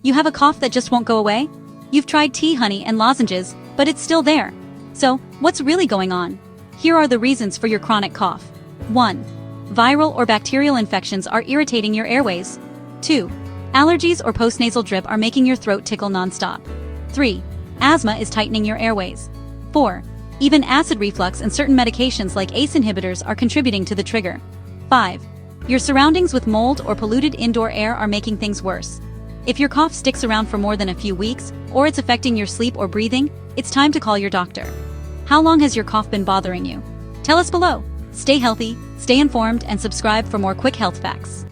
You have a cough that just won't go away? You've tried tea, honey, and lozenges, but it's still there. So, what's really going on? Here are the reasons for your chronic cough. 1. Viral or bacterial infections are irritating your airways. 2. Allergies or postnasal drip are making your throat tickle nonstop. 3. Asthma is tightening your airways. 4. Even acid reflux and certain medications like ACE inhibitors are contributing to the trigger. 5. Your surroundings with mold or polluted indoor air are making things worse. If your cough sticks around for more than a few weeks, or it's affecting your sleep or breathing, it's time to call your doctor. How long has your cough been bothering you? Tell us below. Stay healthy, stay informed, and subscribe for more quick health facts.